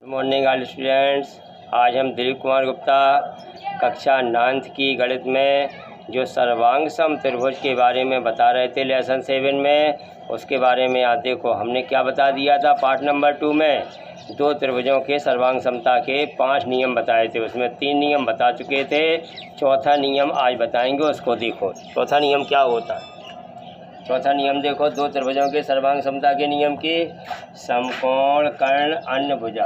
Good morning all students. आज हम दिलीप कुमार गुप्ता कक्षा 9th की गणित में जो सर्वांग सम त्रिभुज के बारे में बता रहे थे लेसन 7 में, उसके बारे में आज देखो हमने क्या बता दिया था। पार्ट नंबर 2 में दो त्रिभुजों के सर्वांग समता के 5 नियम बताए थे, उसमें 3 नियम बता चुके थे। चौथा नियम आज बताएंगे, उसको देखो। चौथा नियम क्या होता है? चौथा नियम देखो, दो त्रिभुजों के सर्वांग समता के नियम की समकोण कर्ण अन्य भुजा।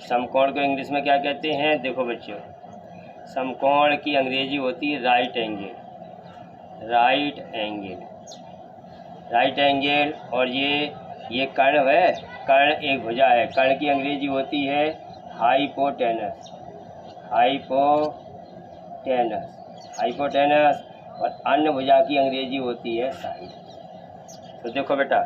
समकोण को इंग्लिश में क्या कहते हैं? देखो बच्चों, समकोण की अंग्रेजी होती है right angle. Right angle, right angle. और ये कर्ण है, कर्ण एक भुजा है। कर्ण की अंग्रेजी होती है हाइपोटेनस। Hypotenuse, hypotenuse. और अन्य भुजा की अंग्रेजी होती है साइड। तो देखो बेटा,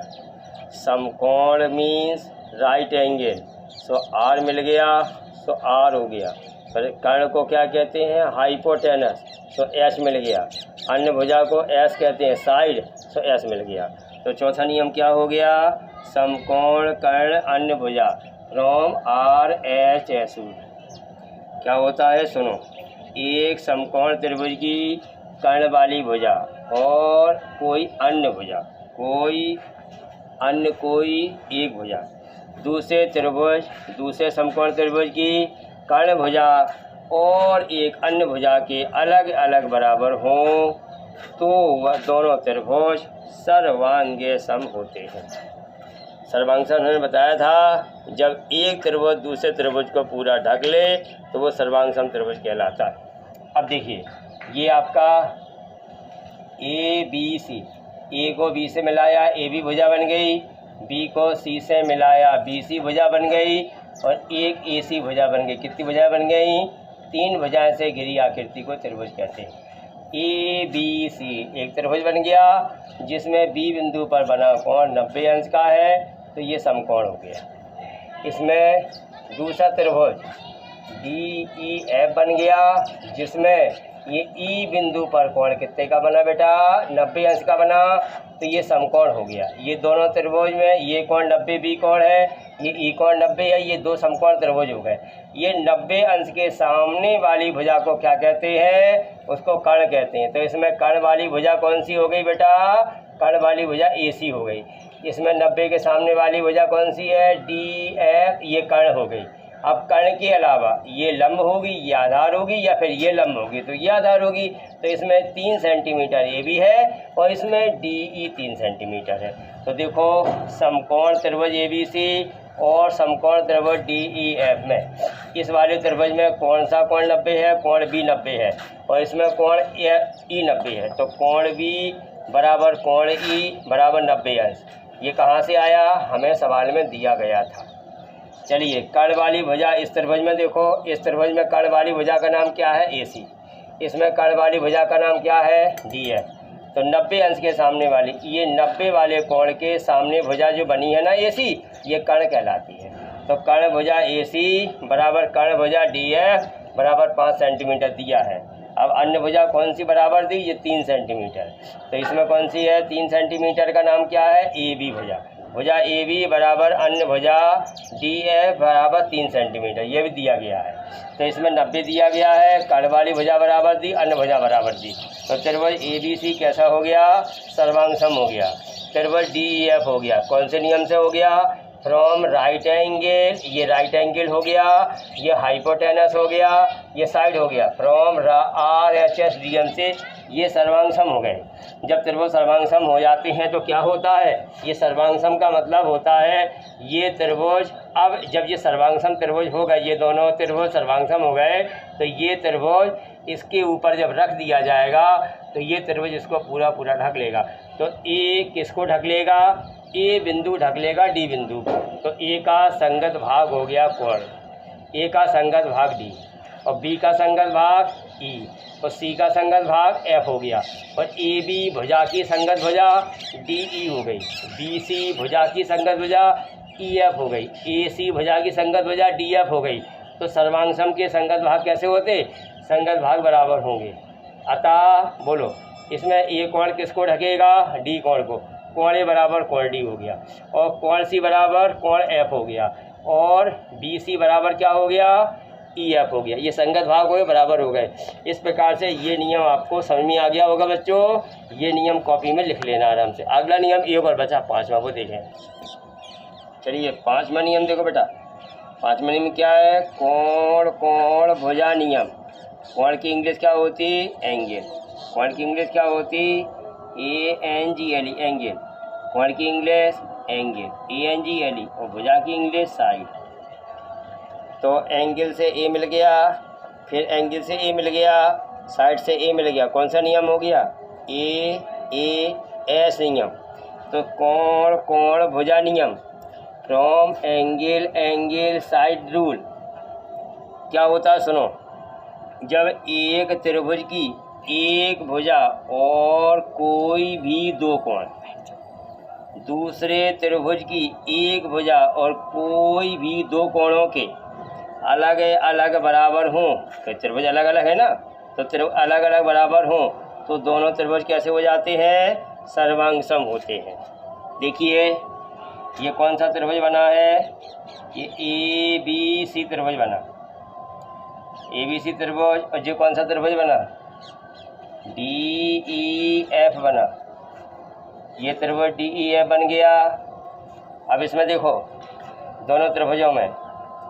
समकोण means right angle, so R मिल गया, सो आर हो गया। फिर कर्ण को क्या कहते हैं? हाइपोटेनस, सो एस मिल गया। अन्य भुजा को एस कहते हैं साइड, सो एस मिल गया। तो चौथा नियम क्या हो गया? समकोण कर्ण अन्य भुजा फ्रॉम आर एच एस। क्या होता है सुनो, एक समकोण त्रिभुज की कर्ण वाली भुजा और कोई अन्य भुजा, कोई एक भुजा, दूसरे समकोण त्रिभुज की कर्ण भुजा और एक अन्य भुजा के अलग अलग बराबर हों तो वह दोनों त्रिभुज सर्वांगे सम होते हैं। सर्वांग सम हमने बताया था, जब एक त्रिभुज दूसरे त्रिभुज को पूरा ढक ले तो वो सर्वांग सम त्रिभुज कहलाता है। अब देखिए, ये आपका ए बी सी, ए को बी से मिलाया ए बी भुजा बन गई, बी को सी से मिलाया बी सी भुजा बन गई, और एक ए सी भुजा बन गई। कितनी भुजाएं बन गई? 3 भुजाएं से घिरी आकृति को त्रिभुज कहते हैं। ए बी सी एक त्रिभुज बन गया जिसमें बी बिंदु पर बना कोण 90 अंश का है, तो ये समकोण हो गया। इसमें दूसरा त्रिभुज डी ई एफ बन गया जिसमें ये ई बिंदु पर कोण कितने का बना बेटा? 90 अंश का बना, तो ये समकोण हो गया। ये दोनों त्रिभुज में ये कोण 90 बी कोण है, ये ई कोण 90 है, ये दो समकोण त्रिभुज हो गए। ये 90 अंश के सामने वाली भुजा को क्या कहते हैं? उसको कर्ण कहते हैं। तो इसमें कर्ण वाली भुजा कौन सी हो गई बेटा? कर्ण वाली भुजा ए सी हो गई। इसमें 90 के सामने वाली भुजा कौन सी है? डी एफ, ये कर्ण हो गई। अब कर्ण के अलावा ये लंब होगी, ये आधार होगी, या फिर ये लंब होगी तो ये आधार होगी। तो इसमें 3 सेंटीमीटर ए भी है और इसमें डी ई 3 सेंटीमीटर है। तो देखो, समकोण त्रिभुज ए बी सी और समकोण त्रिभुज डी ई एफ में इस वाले त्रिभुज में कौन सा कोण 90 है? कोण बी 90 है, और इसमें कोण ई 90 है। तो कोण बी बराबर कोण ई बराबर 90 अंश। ये कहाँ से आया? हमें सवाल में दिया गया था। चलिए, कर्ण वाली भुजा इस त्रिभुज में देखो, इस त्रिभुज में कर्ण वाली भुजा का नाम क्या है? ए सी। इसमें कर्ण वाली भुजा का नाम क्या है? डी है। तो 90 अंश के सामने वाली, ये 90 वाले कोण के सामने भुजा जो बनी है ना ए सी, ये कर्ण कहलाती है। तो कर्ण भुजा ए सी बराबर कर्ण भुजा डी एफ बराबर 5 सेंटीमीटर दिया है। अब अन्य भुजा कौन सी बराबर दी? ये 3 सेंटीमीटर। तो इसमें कौन सी है? 3 सेंटीमीटर का नाम क्या है? ए बी भुजा। भुजा ए बी बराबर अन्य भुजा डी एफ बराबर 3 सेंटीमीटर, ये भी दिया गया है। तो इसमें 90 दिया गया है, कर्ण वाली भुजा बराबर दी, अन्य भुजा बराबर दी। तो त्रिभुज ए बी सी कैसा हो गया? सर्वांग सम हो गया। त्रिभुज डी ई एफ हो गया, कौन से नियम से हो गया? फ्रॉम राइट एंगल, ये राइट एंगल हो गया, ये हाइपोटेनस हो गया, ये साइड हो गया। From R H S D M से ये सर्वांग सम हो गए। जब त्रिभुज सर्वांग सम हो जाते हैं तो क्या होता है? ये सर्वांग सम का मतलब होता है ये त्रिभुज, अब जब ये सर्वांग सम त्रिभुज हो गए, ये दोनों त्रिभुज सर्वांग सम हो गए, तो ये त्रिभुज इसके ऊपर जब रख दिया जाएगा तो ये त्रिभुज इसको पूरा ढक लेगा। तो ए किसको ढक लेगा? ए बिंदु ढक लेगा डी बिंदु को। तो ए का संगत भाग हो गया कोण, ए का संगत भाग डी, और बी का संगत भाग ई, और सी का संगत भाग एफ हो गया, और ए बी भुजा की संगत भुजा डी ई हो गई, बी सी भुजा की संगत भुजा ई एफ हो गई, ए सी भुजा की संगत भुजा डी एफ हो गई। तो सर्वांग सम के संगत भाग कैसे होते? संगत भाग बराबर होंगे। अतः बोलो, इसमें ए कोण किसको ढकेगा? डी कोण को। कोण ए बराबर कोण डी हो गया, और कोण सी बराबर कोण एफ हो गया। और BC बराबर क्या हो गया, EF हो गया। ये संगत भाग हो गए, बराबर हो गए। इस प्रकार से ये नियम आपको समझ में आ गया होगा बच्चों। ये नियम कॉपी में लिख लेना आराम से। अगला नियम एक और बचा, 5वां, वो देखें। चलिए 5वां नियम देखो बेटा। 5वां नियम क्या है, कोण कोण भुजा नियम। कोण की इंग्लिश क्या होती, एंगल। कोण की इंग्लिश क्या होती, ANGLE, एंगल। कोण की इंग्लिश एंगल, ANGLE। और भुजा की इंग्लिश साइड। तो एंगल से A मिल गया, फिर एंगल से A मिल गया, साइड से A मिल गया। कौन सा नियम हो गया, AAS नियम। तो कोण कोण भुजा नियम, from angle angle side rule. क्या होता है सुनो, जब एक त्रिभुज की एक भुजा और कोई भी दो कोण दूसरे त्रिभुज की एक भुजा और कोई भी दो कोणों के अलग अलग बराबर हों, तो त्रिभुज अलग अलग है ना, तो त्रिभुज अलग अलग बराबर हों तो दोनों त्रिभुज कैसे हो जाते हैं, सर्वांगसम होते हैं। देखिए ये कौन सा त्रिभुज बना है, ये ABC त्रिभुज बना, ABC त्रिभुज। और ये कौन सा त्रिभुज बना, DEF बना। ये त्रिभुज DEF बन गया। अब इसमें देखो दोनों त्रिभुजों में,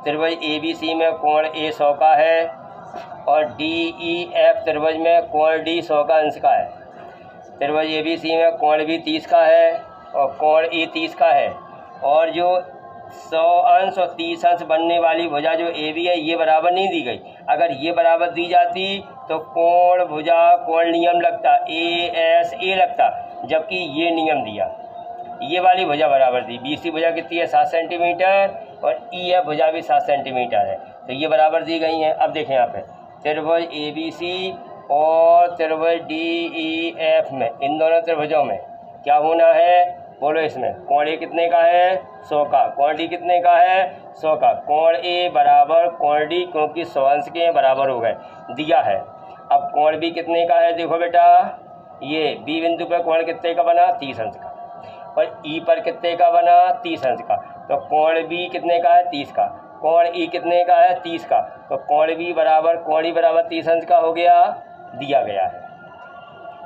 त्रिभुज ABC में कोण A 100 का है और DEF त्रिभुज में कोण D 100 का अंश का है। त्रिभुज ABC में कोण B 30 का है और कोण E 30 का है। और जो 100 अंश और 30 अंश बनने वाली भुजा जो AB है ये बराबर नहीं दी गई। अगर ये बराबर दी जाती तो कोण भुजा कोण नियम लगता, ASA लगता, जबकि ये नियम दिया। ये वाली भुजा बराबर दी, BC भुजा कितनी है 7 सेंटीमीटर और EF भुजा भी 7 सेंटीमीटर है, तो ये बराबर दी गई हैं। अब देखें यहाँ पे त्रिभुज ABC और त्रिभुज DEF में, इन दोनों त्रिभुजों में क्या होना है बोलो, इसमें कोण A कितने का है 100 का, कोण D कितने का है 100 का। कोण A बराबर कोण D, क्योंकि 100 अंश के बराबर हो गए, दिया है। अब कोण B कितने का है, देखो बेटा ये B बिंदु पर कोण कितने का बना 30 अंश का, और E पर कितने का बना 30 अंश का। तो कोण B कितने का है 30 का, कोण E कितने का है 30 का। तो कोण B बराबर कोण E बराबर 30 अंश का हो गया, दिया गया है।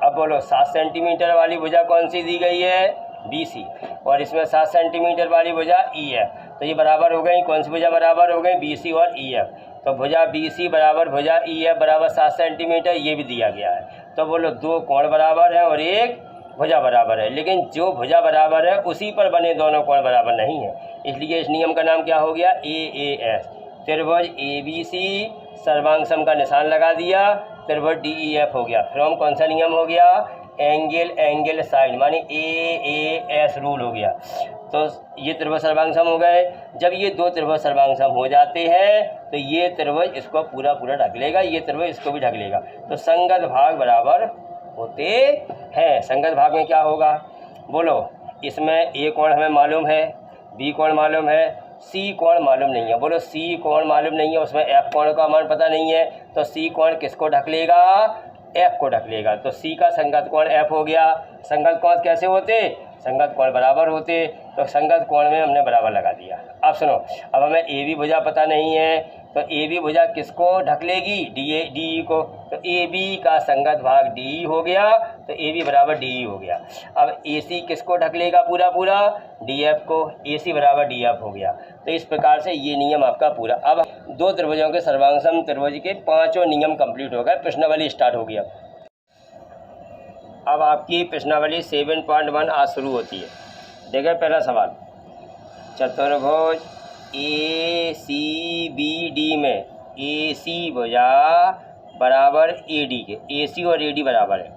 अब बोलो 7 सेंटीमीटर वाली भुजा कौन सी दी गई है, BC, और इसमें 7 सेंटीमीटर वाली भुजा EF। तो ये बराबर हो गई, कौन सी भुजा बराबर हो गई, BC और EF। तो भुजा BC बराबर भुजा EF बराबर 7 सेंटीमीटर, ये भी दिया गया है। तो बोलो दो कोण बराबर है और एक भुजा बराबर है, लेकिन जो भुजा बराबर है उसी पर बने दोनों कोण बराबर नहीं है, इसलिए इस नियम का नाम क्या हो गया, AAS। त्रिभुज ABC सर्वांगसम का निशान लगा दिया, त्रिभुज DEF हो गया। फ्रॉम कौन सा नियम हो गया, एंगल एंगल साइड, माने AAS रूल हो गया। तो ये त्रिभुज सर्वांगसम हो गए। जब ये दो त्रिभुज सर्वांगसम हो जाते हैं तो ये त्रिभुज इसको पूरा पूरा ढक लेगा, ये त्रिभुज इसको भी ढक लेगा, तो संगत भाग बराबर होते हैं। संगत भाग में क्या होगा बोलो, इसमें A कोण हमें मालूम है, B कोण मालूम है, C कोण मालूम नहीं है। बोलो C कोण मालूम नहीं है, उसमें F कोण का मान पता नहीं है, तो C कोण किसको ढक लेगा, F को ढक लेगा। तो C का संगत कोण F हो गया। संगत कोण कैसे होते, संगत कोण बराबर होते, तो संगत कोण में हमने बराबर लगा दिया। अब सुनो, अब हमें AB भुजा पता नहीं है, तो AB भुजा किसको ढक लेगी, DE को, तो AB का संगत भाग DE हो गया, तो AB बराबर DE हो गया। अब AC किसको ढक लेगा पूरा पूरा, DF को, AC बराबर DF हो गया। तो इस प्रकार से ये नियम आपका पूरा। अब दो त्रिभुजों के सर्वांगसम त्रिभुज के पांचों नियम कंप्लीट हो गए, प्रश्नावली स्टार्ट हो गया। अब आपकी प्रश्नावली 7.1 आज शुरू होती है। देखिए पहला सवाल, चतुर्भुज ACBD में AC भुजा बराबर AD के, AC और AD बराबर है,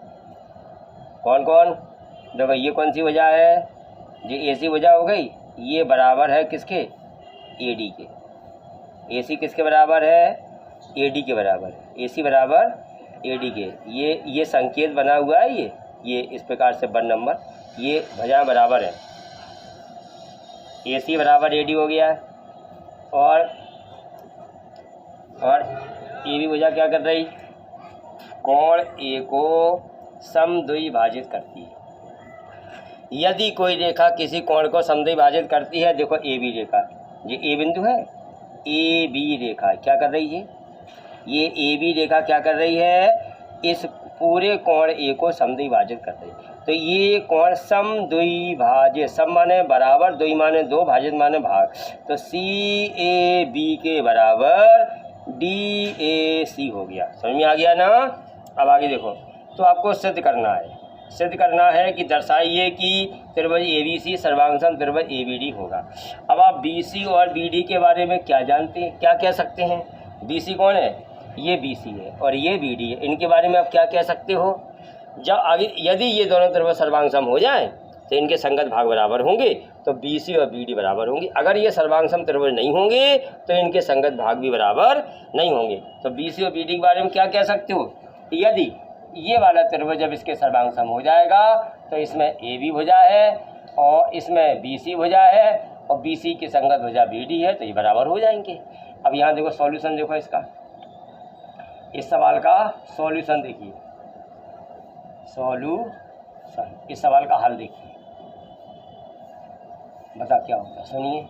कौन कौन, देखो ये कौन सी भुजा है, ये AC भुजा हो गई, ये बराबर है किसके, AD के। AC किसके बराबर है, AD के बराबर, AC बराबर AD के। ये संकेत बना हुआ है, ये इस प्रकार से 1 नंबर, ये भुजा बराबर है, AC बराबर AD हो गया। और AB भुजा क्या कर रही, कोण A को समद्विभाजित करती है। यदि कोई रेखा किसी कोण को समद्विभाजित करती है, देखो AB रेखा, ये ए बिंदु है, ए बी रेखा क्या कर रही है, ये ए बी रेखा क्या कर रही है, इस पूरे कोण ए को समद्विभाजित कर रही है। तो ये कोण समद्विभाजित, सम माने बराबर, द्वि माने दो, भाजित माने भाग, तो सी ए बी के बराबर डी ए सी हो गया। समझ में आ गया ना। अब आगे देखो, तो आपको सिद्ध करना है, सिद्ध करना है कि दर्शाइए कि त्रिभुज ए बी सी सर्वांग सम त्रिभुज ए बी डी होगा। अब आप बी सी और बी डी के बारे में क्या जानते हैं, क्या कह सकते हैं। बी सी कौन है, ये बी सी है और ये बी डी है, इनके बारे में आप क्या कह सकते हो। जब आगे यदि ये दोनों त्रिभुज सर्वांग सम हो जाएं तो इनके संगत भाग बराबर होंगे, तो बी सी और बी डी बराबर होंगे। अगर ये सर्वांग सम त्रिभुज नहीं होंगे तो इनके संगत भाग भी बराबर नहीं होंगे। तो बी सी और बी डी के बारे में क्या कह सकते हो, यदि ये वाला त्रिभुज जब इसके सर्वांग सम हो जाएगा तो इसमें ए बी भुजा है और इसमें बी सी भुजा है और बी सी की संगत भुजा बी डी है, तो ये बराबर हो जाएंगे। अब यहाँ देखो सॉल्यूशन देखो इसका, इस सवाल का सॉल्यूशन देखिए, सॉल्यूशन, इस सवाल का हल देखिए, बता क्या होगा, सुनिए।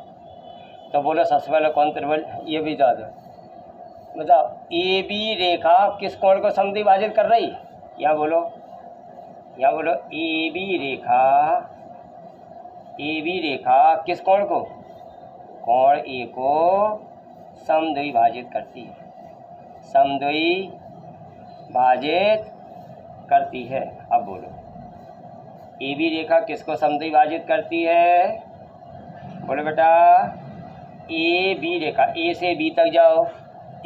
तो बोलो सबसे पहले कौन त्रिभुज, ये भी बता दो, बताओ ए बी रेखा किस कोण को समद्विभाजित कर रही, यहाँ बोलो, यहाँ बोलो ए बी रेखा किस कोण को, कोण ए को समद्विभाजित करती है, समद्विभाजित करती है। अब बोलो ए बी रेखा किसको समद्विभाजित करती है, बोलो बेटा ए बी रेखा, ए से बी तक जाओ,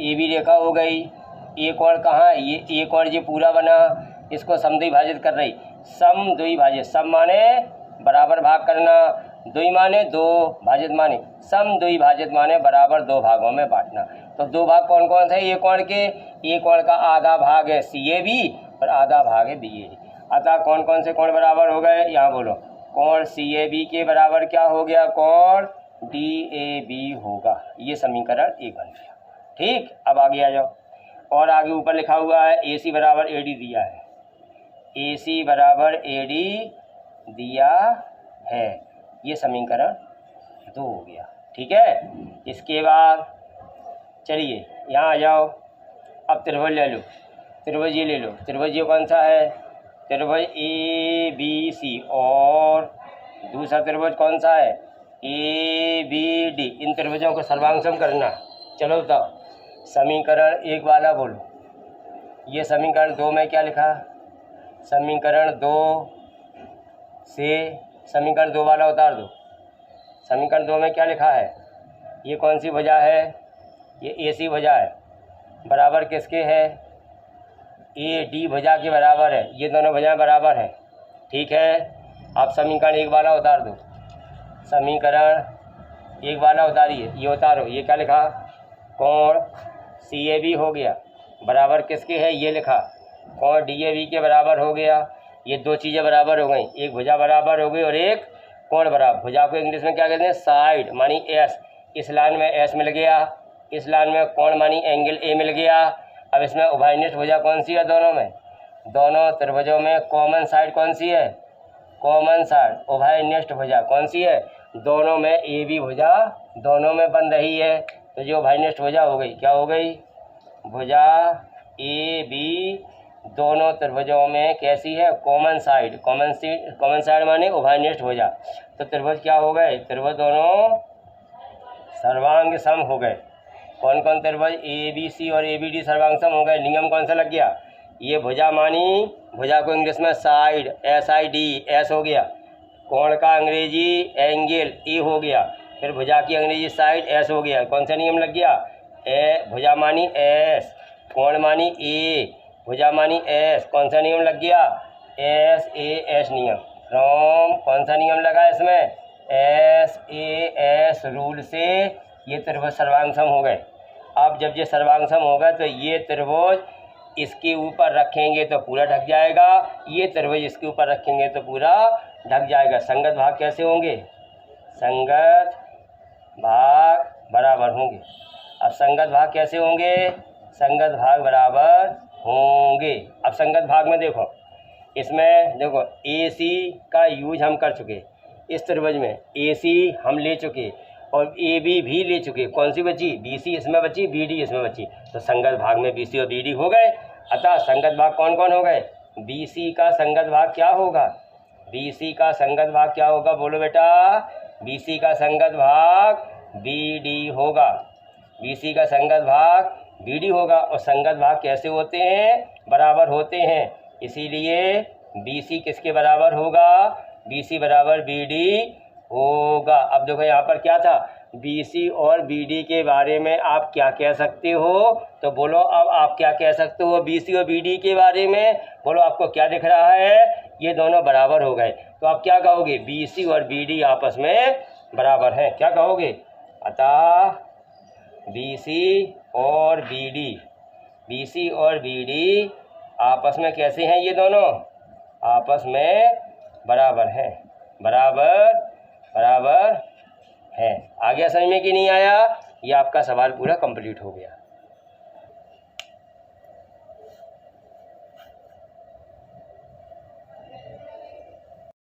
ए बी रेखा हो गई, ए कोण कहाँ है, ये ए कोण जो पूरा बना इसको समद्विभाजित कर रही, समद्विभाजित, सम माने बराबर भाग करना, द्वि माने दो, भाजित माने, समद्विभाजित माने बराबर दो भागों में बांटना। तो दो भाग कौन कौन से, ये कोण के, ये कोण का आधा भाग है सी ए बी और आधा भाग है बी ए डी। अतः कौन कौन से कोण बराबर हो गए, यहाँ बोलो कोण सी ए बी के बराबर क्या हो गया, कोण डी ए बी होगा। ये समीकरण एक बन गया। ठीक, अब आगे आ जाओ, और आगे ऊपर लिखा हुआ है ए सी बराबर ए डी दिया है, ए सी बराबर ए डी दिया है, ये समीकरण 2 हो गया। ठीक है, इसके बाद चलिए यहाँ आ जाओ, अब त्रिभुज ले लो, त्रिभुज ये ले लो, त्रिभुज ये कौन सा है, त्रिभुज ए बी सी, और दूसरा त्रिभुज कौन सा है, ए बी डी। इन त्रिभुजों को सर्वांग सम करना। चलो बताओ समीकरण एक वाला बोलो, ये समीकरण 2 में क्या लिखा, समीकरण 2 से समीकरण 2 वाला उतार दो, समीकरण 2 में क्या लिखा है, ये कौन सी भुजा है, ये ए सी भुजा है, बराबर किसके है, ए डी भुजा के बराबर है, ये दोनों भुजाएं बराबर है। ठीक है, आप समीकरण एक वाला उतार दो, समीकरण एक वाला उतारिए, ये उतारो, ये क्या लिखा, कोण सी ए बी हो गया, बराबर किसके है, ये लिखा, कोण डी ए बी के बराबर हो गया। ये दो चीज़ें बराबर हो गई, एक भुजा बराबर हो गई और एक कोण बराबर। भुजा को इंग्लिश में क्या कहते हैं, साइड मानी एस, इस लाइन में एस मिल गया, इस लाइन में कोण मानी एंगल ए मिल गया। अब इसमें उभयनिष्ठ भुजा कौन सी है, दोनों में, दोनों त्रिभुजों में कॉमन साइड कौन सी है, कॉमन साइड उभयनिष्ठ भुजा कौन सी है, दोनों में ए बी भुजा दोनों में बन रही है। तो जो उभयनिष्ठ भुजा हो गई, क्या हो गई, भुजा ए बी दोनों त्रिभुजों में कैसी है, कॉमन साइड, कॉमन साइड माने उभयनिष्ठ भुजा। तो त्रिभुज क्या हो गए, त्रिभुज दोनों सर्वांग सम हो गए। कौन कौन त्रिभुज, ए बी सी और ए बी डी सर्वांग सम हो गए। नियम कौन सा लग गया, ये भुजा मानी, भुजा को इंग्लिश में side S I D, S हो गया, कोण का अंग्रेजी एंगल ए हो गया, फिर भुजा की अंग्रेजी साइड एस हो गया। कौन सा नियम लग गया, ए भुजा मानी एस, कोण मानी ए, भुजा मानी एस, कौन सा नियम लग गया, एस ए एस नियम फ्रॉम, कौन सा नियम लगा इसमें, एस ए एस रूल से ये त्रिभुज सर्वांग सम हो गए। अब जब ये सर्वांग सम होगा तो ये त्रिभुज इसके ऊपर रखेंगे तो पूरा ढक जाएगा, ये त्रिभुज इसके ऊपर रखेंगे तो पूरा ढक जाएगा। संगत भाग कैसे होंगे, संगत भाग बराबर होंगे। अब संगत भाग कैसे होंगे, संगत भाग बराबर होंगे। अब संगत भाग में देखो, इसमें देखो ए सी का यूज हम कर चुके, इस त्रिभुज में ए सी हम ले चुके और ए बी भी ले चुके, कौन सी बची, बी सी इसमें बची, बी डी इसमें बची, तो संगत भाग में बी सी और बी डी हो गए। अतः संगत भाग कौन कौन हो गए, बी सी का संगत भाग क्या होगा, बी सी का संगत भाग क्या होगा, बोलो बेटा, बी सी का संगत भाग बी डी होगा, बी सी का संगत भाग बी डी होगा। और संगत भाग कैसे होते हैं, बराबर होते हैं, इसीलिए बी सी किसके बराबर होगा, बी सी बराबर बी डी होगा। अब देखो यहाँ पर क्या था, बी सी और बी डी के बारे में आप क्या कह सकते हो, तो बोलो अब आप क्या कह सकते हो बी सी और बी डी के बारे में, बोलो आपको क्या दिख रहा है, ये दोनों बराबर हो गए, तो आप क्या कहोगे, बी सी और बी डी आपस में बराबर हैं, क्या कहोगे। अतः बी सी और बी डी, बी सी और बी डी आपस में कैसे हैं, ये दोनों आपस में बराबर हैं, बराबर बराबर हैं। आ गया समझ में कि नहीं आया, ये आपका सवाल पूरा कंप्लीट हो गया।